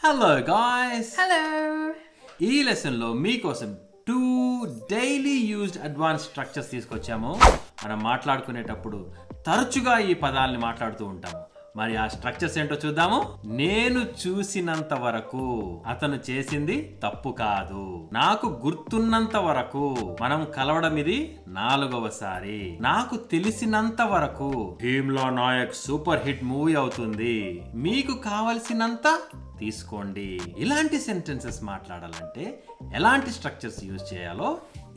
Hello guys! Hello! ఈ lesson లో మీకోసం 2 డైలీ యూజ్డ్ అడ్వాన్స్ స్ట్రక్చర్స్ తీసుకొచ్చాము. మనం మాట్లాడుకునేటప్పుడు తరచుగా ఈ పదాలని మాట్లాడుతూ ఉంటాము. మరి ఆ స్ట్రక్చర్స్ ఏంటో చూద్దాము. నేను చూసినంత వరకు అతను చేసింది తప్పు కాదు. నాకు గుర్తున్నంత వరకు మనం కలవడం ఇది 4వసారి. నాకు తెలిసినంత వరకు Bheemla Nayak super hit movie అవుతుంది. మీకు కావలసినంత తీసుకోండి. ఇలాంటి సెంటెన్సెస్ మాట్లాడాలంటే ఎలాంటి స్ట్రక్చర్స్ యూజ్ చేయాలో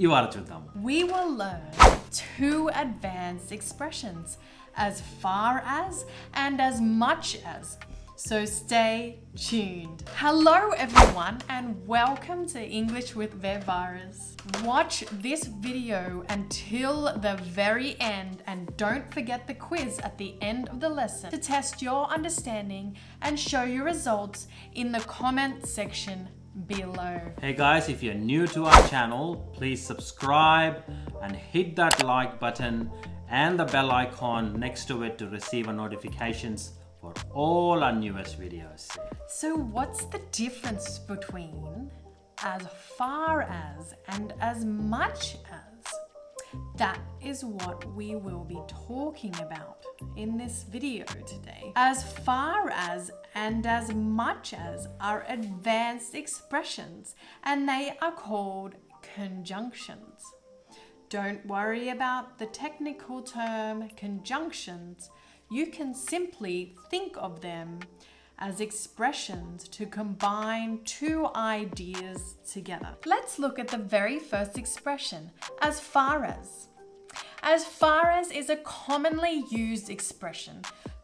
ఇవాళ చూద్దాం. We will learn 2 advanced expressions, as far as and as much as. So stay tuned. Hello everyone and welcome to English with Vevaras. Watch this video until the very end and don't forget the quiz at the end of the lesson to test your understanding and show your results in the comment section below. Hey guys, if you're new to our channel, please subscribe and hit that like button and the bell icon next to it to receive notifications for all our newest videos. So what's the difference between as far as and as much as? That is what we will be talking about in this video today. As far as and as much as are advanced expressions and they are called conjunctions. Don't worry about the technical term conjunctions. You can simply think of them as expressions to combine 2 ideas together. Let's look at the very first expression, as far as. As far as is a commonly used expression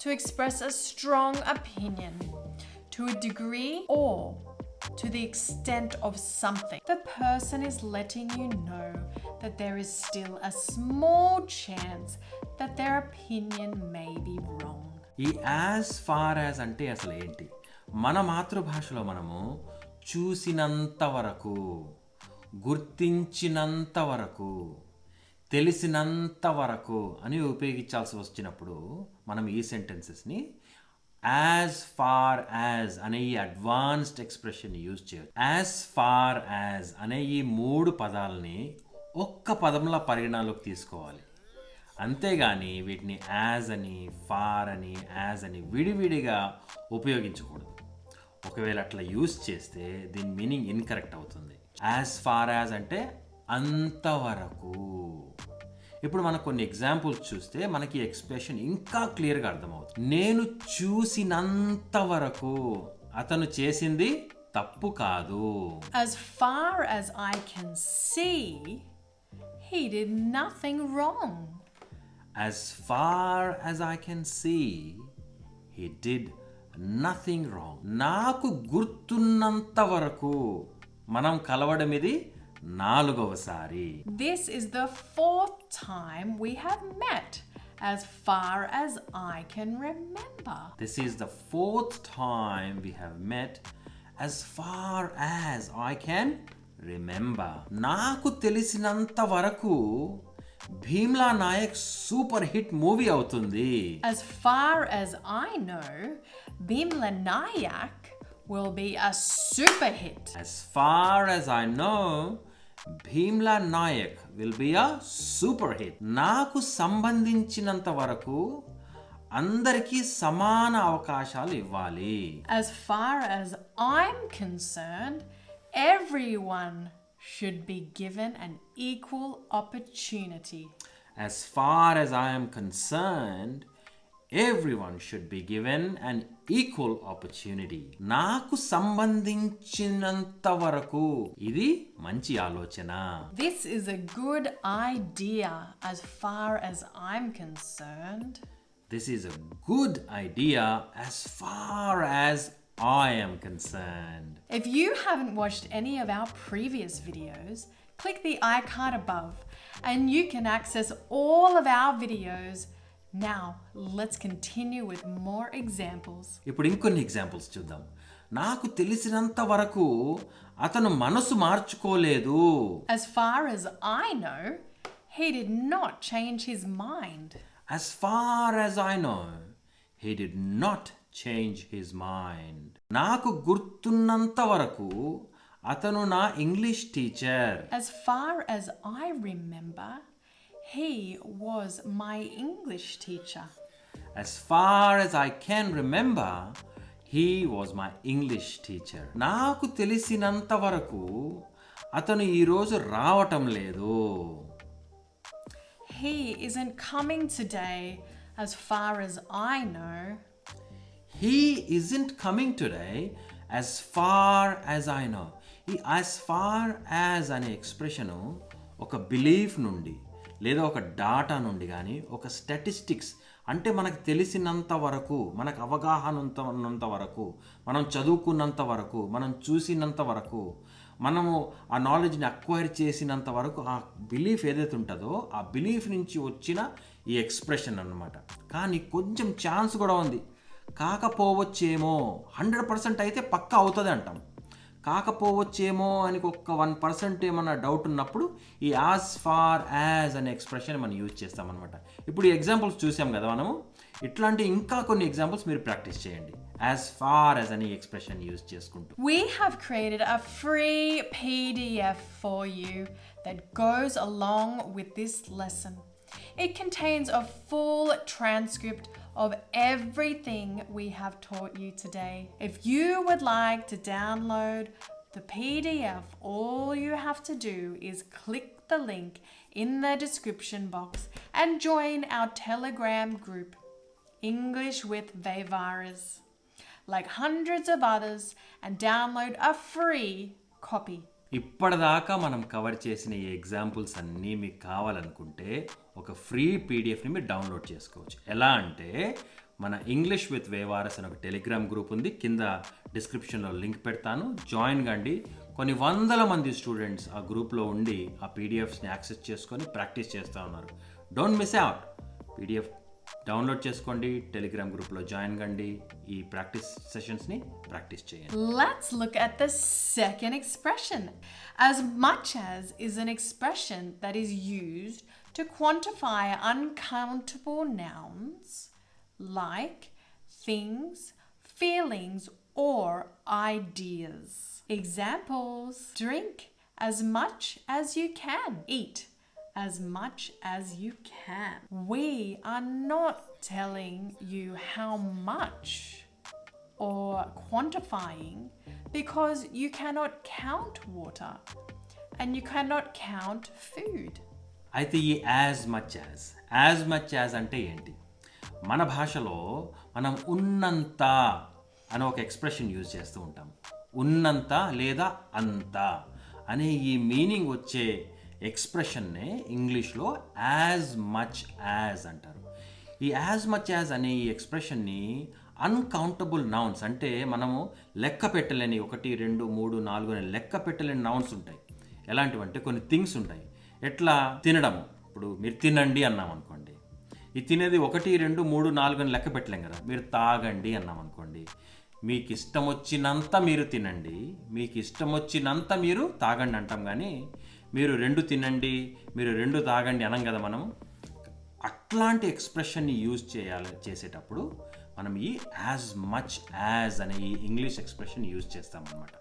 to express a strong opinion to a degree or to the extent of something. The person is letting you know that there is still a small chance that their opinion may be wrong. ఈ as far as అంటే అసలు ఏంటి? మన మాతృభాషలో మనము చూసినంత వరకు, గుర్తించినంత వరకు, తెలిసినంత వరకు అని ఉపయోగించాల్సి వచ్చినప్పుడు మనం ఈ సెంటెన్సెస్ని యాజ్ ఫార్ యాజ్ అనే ఈ అడ్వాన్స్డ్ ఎక్స్ప్రెషన్ యూజ్ చేయొచ్చు. యాజ్ ఫార్ యాజ్ అనే ఈ 3 పదాలని ఒక్క పదంలా పరిగణలోకి తీసుకోవాలి. అంతేగాని వీటిని యాజ్ అని, ఫార్ అని, యాజ్ అని విడివిడిగా ఉపయోగించకూడదు. ఒకవేళ అట్లా యూజ్ చేస్తే దీని మీనింగ్ ఇన్కరెక్ట్ అవుతుంది. యాజ్ ఫార్ యాజ్ అంటే అంతవరకు. ఇప్పుడు మనకు కొన్ని ఎగ్జాంపుల్స్ చూస్తే మనకి ఎక్స్ప్రెషన్ ఇంకా క్లియర్గా అర్థమవుతుంది. నేను చూసినంత వరకు అతను చేసింది తప్పు కాదు. As far as I can see, he did nothing wrong. As far as I can see, he did nothing wrong. నాకు గుర్తున్నంత వరకు మనం కలవడం ఇది 4వసారి. This is the 4th time we have met, as far as I can remember. This is the 4th time we have met, as far as I can remember. నాకు తెలిసినంత వరకు Bheemla Nayak super hit movie అవుతుంది. As far as I know, Bhimla Nayak will be a super hit. As far as I know, Bheemla Nayak will be a super hit. నాకు సంబంధించినంత వరకు అందరికీ సమాన అవకాశాలు ఇవ్వాలి. As far as I'm concerned, everyone should be given an equal opportunity. As far as I am concerned, everyone should be given an equal opportunity. నాకు సంబంధించినంత వరకు ఇది మంచి ఆలోచన. This is a good idea as far as I'm concerned. This is a good idea as far as I am concerned. If you haven't watched any of our previous videos, click the icon above and you can access all of our videos. Now, let's continue with more examples. ఇప్పుడు ఇంకొన్ని examples చూద్దాం. నాకు తెలిసినంత వరకు అతను మనసు మార్చుకోలేదు. As far as I know, he did not change his mind. As far as I know, he did not change his mind. నాకు గుర్తున్నంత వరకు అతను నా English teacher. As far as I remember, he was my English teacher. As far as I can remember, he was my English teacher. నాకు తెలిసినంత వరకు అతను ఈరోజు రావటం లేదు. He isn't coming today, as far as I know. He isn't coming today, as far as I know. ఈ as far as అనే expression ఒక బిలీఫ్ నుండి లేదా ఒక డాటా నుండి కానీ ఒక స్టాటిస్టిక్స్ అంటే మనకు తెలిసినంత వరకు, మనకు అవగాహన ఉన్నంత వరకు, మనం చదువుకున్నంత వరకు, మనం చూసినంత వరకు, మనము ఆ నాలెడ్జ్ని అక్వైర్ చేసినంత వరకు ఆ బిలీఫ్ ఏదైతే ఉంటుందో ఆ బిలీఫ్ నుంచి వచ్చిన ఈ ఎక్స్ప్రెషన్ అన్నమాట. కానీ కొంచెం ఛాన్స్ కూడా ఉంది, కాకపోవచ్చేమో. 100% అయితే పక్కా అవుతుంది అంటాం. కాకపోవచ్చేమో అని ఒక 1% ఏమన్నా డౌట్ ఉన్నప్పుడు ఈ యాజ్ ఫార్ యాజ్ అనే ఎక్స్ప్రెషన్ మనం యూజ్ చేస్తామన్నమాట. ఇప్పుడు ఈ ఎగ్జాంపుల్స్ చూసాం కదా మనము. ఇట్లాంటి ఇంకా కొన్ని ఎగ్జాంపుల్స్ మీరు ప్రాక్టీస్ చేయండి యాజ్ ఫార్ యాజ్ అనే ఎక్స్ప్రెషన్ యూజ్ చేసుకుంటూ. We have created a free PDF for you that goes along with this lesson. It contains a full transcript of everything we have taught you today. If you would like to download the PDF, all you have to do is click the link in the description box and join our Telegram group, English with Vevaras, like hundreds of others, and download a free copy. ఇప్పటిదాకా మనం cover చేసిన ఈ examples అన్నీ మీకు కావాలనుకుంటే ఒక free పీడిఎఫ్ని మీరు download చేసుకోవచ్చు. ఎలా అంటే మన ఇంగ్లీష్ విత్ వేవారస్ అని ఒక టెలిగ్రామ్ గ్రూప్ ఉంది, కింద డిస్క్రిప్షన్లో లింక్ పెడతాను, జాయిన్ కండి. కొన్ని వందల మంది స్టూడెంట్స్ ఆ గ్రూప్లో ఉండి ఆ పీడిఎఫ్స్ని యాక్సెస్ చేసుకొని ప్రాక్టీస్ చేస్తూ ఉన్నారు. Don't miss out. PDF download చేసుకోండి, టెలిగ్రామ్ గ్రూప్లో జాయిన్ కండి, ఈ ప్రాక్టీస్ సెషన్స్ని ప్రాక్టీస్ చేయండి. Let's look at the second expression. As much as is an expression that is used to quantify uncountable nouns like things, feelings, or ideas. Examples: drink as much as you can. Eat as much as you can. We are not telling you how much or quantifying because you cannot count water and you cannot count food. అయితే ఈ as much as అంటే ఏంటి? మన భాషలో మనం ఉన్నంత అనే ఒక ఎక్స్ప్రెషన్ యూజ్ చేస్తూ ఉంటాం. ఉన్నంత లేదా అంత అనే ఈ మీనింగ్ వచ్చే ఎక్స్ప్రెషన్నే ఇంగ్లీష్లో యాజ్ మచ్ యాజ్ అంటారు. ఈ యాజ్ మచ్ యాజ్ అనే ఈ ఎక్స్ప్రెషన్ని అన్కౌంటబుల్ నౌన్స్ అంటే మనము లెక్క పెట్టలేని 1, 2, 3, 4 అనే లెక్క పెట్టలేని నౌన్స్ ఉంటాయి. ఎలాంటివంటే కొన్ని థింగ్స్ ఉంటాయి. ఎట్లా తినడము, ఇప్పుడు మీరు తినండి అన్నాం అనుకోండి, ఈ తినేది 1, 2, 3, 4 అని లెక్క పెట్టలేం కదా. మీరు తాగండి అన్నాం అనుకోండి, మీకు ఇష్టం వచ్చినంత మీరు తినండి, మీకు ఇష్టం వచ్చినంత మీరు తాగండి అంటాం. కానీ మీరు 2 తినండి, మీరు 2 తాగండి అనం కదా మనం. అట్లాంటి ఎక్స్ప్రెషన్ని యూజ్ చేసేటప్పుడు మనం ఈ యాజ్ మచ్ యాజ్ అనే ఈ ఇంగ్లీష్ ఎక్స్ప్రెషన్ యూజ్ చేస్తామన్నమాట.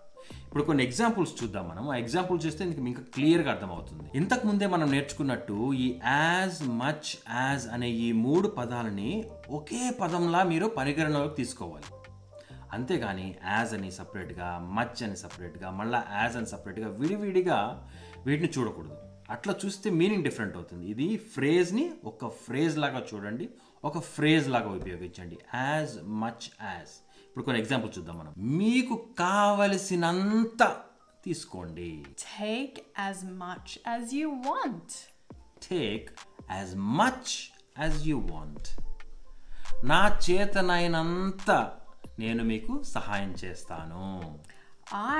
ఇప్పుడు కొన్ని ఎగ్జాంపుల్స్ చూద్దాం మనం. ఆ ఎగ్జాంపుల్స్ చూస్తే మీకు క్లియర్గా అర్థమవుతుంది. ఇంతకు ముందే మనం నేర్చుకున్నట్టు ఈ యాజ్ మచ్ యాజ్ అనే ఈ 3 పదాలని ఒకే పదంలా మీరు పరిగణనలోకి తీసుకోవాలి. అంతేగాని యాజ్ అని సపరేట్గా, మచ్ అని సపరేట్గా, మళ్ళీ యాజ్ అని సపరేట్గా విడివిడిగా వీటిని చూడకూడదు. అట్లా చూస్తే మీనింగ్ డిఫరెంట్ అవుతుంది. ఇది ఫ్రేజ్ని ఒక ఫ్రేజ్ లాగా చూడండి, ఒక ఫ్రేజ్ లాగా ఉపయోగించండి. As much as. ఇప్పుడు కొన్ని ఎగ్జాంపుల్ చూద్దాం మనం. మీకు కావలసినంత తీసుకోండి. Take as much as you want. Take as much as you want. నా చేతనైనంత నేను మీకు సహాయం చేస్తాను.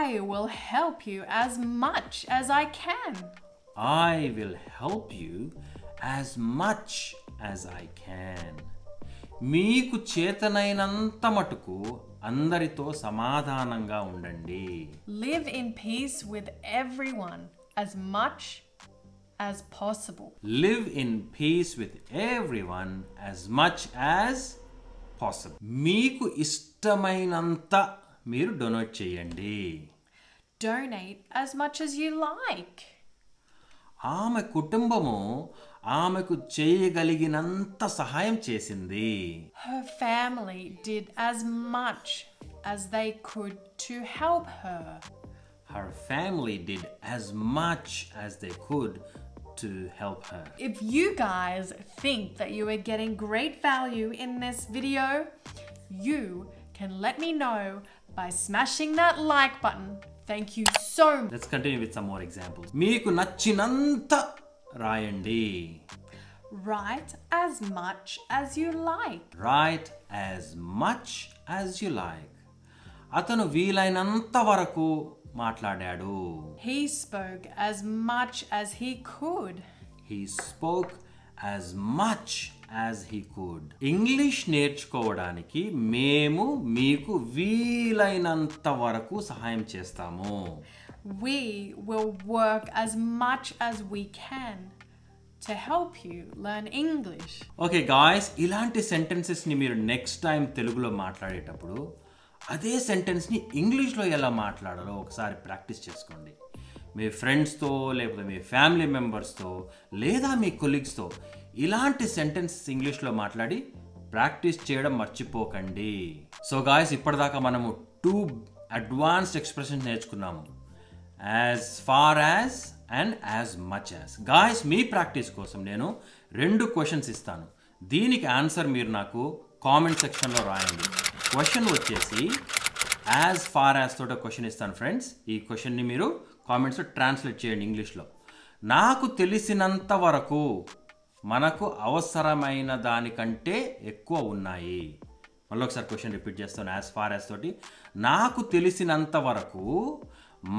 I will help you as much as I can. I will help you as much as I can. మీకు చేతనైనంత మటుకు అందరితో సమాధానంగా ఉండండి. Live in peace with everyone as much as possible. Live in peace with everyone as much as possible. మీకు ఇష్టమైనంత మీరు donate చేయండి. Donate as much as you like. ఆమె కుటుంబము ఆమెకు చేయగలిగినంత సహాయం చేసింది. Her family did as much as they could to help her. Her family did as much as they could to help her. If you guys think that you are getting great value in this video, you can let me know by smashing that like button. Thank you so much. Let's continue with some more examples. మీకు నచ్చినంత రాయండి. Write as much as you like. Write as much as you like. అతను వీలైనంత వరకు మాట్లాడాడు. He spoke as much as he could. He spoke as much as he could. English నేర్చుకోవడానికి మేము మీకు వీలైనంత వరకు సహాయం చేస్తాము. We will work as much as we can to help you learn English. Okay guys, ఇలాంటి సెంటెన్సెస్ని మీరు నెక్స్ట్ టైం తెలుగులో మాట్లాడేటప్పుడు అదే సెంటెన్స్ని ఇంగ్లీష్లో ఎలా మాట్లాడాలో ఒకసారి ప్రాక్టీస్ చేసుకోండి. మీ ఫ్రెండ్స్తో లేకపోతే మీ ఫ్యామిలీ మెంబర్స్తో లేదా మీ కొలీగ్స్తో ఇలాంటి సెంటెన్సెస్ ఇంగ్లీష్లో మాట్లాడి ప్రాక్టీస్ చేయడం మర్చిపోకండి. సో గాయ్స్, ఇప్పటిదాకా మనము 2 అడ్వాన్స్డ్ ఎక్స్ప్రెషన్స్ నేర్చుకున్నాము. As far as and as much as. Guys, మీ ప్రాక్టీస్ కోసం నేను 2 క్వశ్చన్స్ ఇస్తాను. దీనికి ఆన్సర్ మీరు నాకు కామెంట్ సెక్షన్లో రాయండి. క్వశ్చన్ వచ్చేసి యాజ్ ఫార్ యాజ్ తోట క్వశ్చన్ ఇస్తాను ఫ్రెండ్స్. ఈ క్వశ్చన్ని మీరు కామెంట్స్లో ట్రాన్స్లేట్ చేయండి ఇంగ్లీష్లో. నాకు తెలిసినంత వరకు మనకు అవసరమైన దానికంటే ఎక్కువ ఉన్నాయి. మళ్ళీ ఒకసారి క్వశ్చన్ రిపీట్ చేస్తాను. యాజ్ ఫార్ యాజ్ తోటి నాకు తెలిసినంత వరకు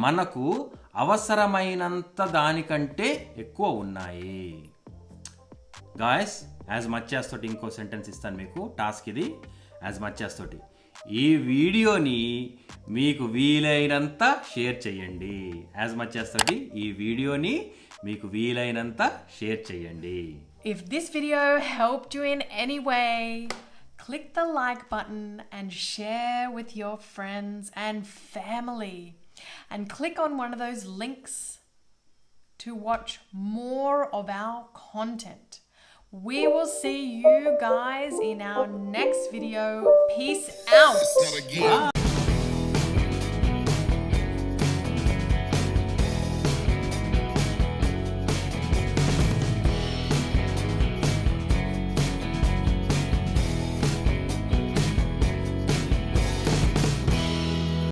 మనకు అవసరమైనంత దానికంటే ఎక్కువ ఉన్నాయి. గాయస్, యాజ్ మచ్ యాజ్ తోటి ఇంకో సెంటెన్స్ ఇస్తాను మీకు. టాస్క్ ఇది, యాజ్ మచ్ యాజ్ తోటి. ఈ వీడియోని మీకు వీలైనంత షేర్ చేయండి. యాజ్ మచ్ యాజ్ తోటి ఈ వీడియోని మీకు వీలైనంత షేర్ చేయండి. If this video helped you in any way, click the like button and share with your friends and family. And click on one of those links to watch more of our content. We will see you guys in our next video. Peace out.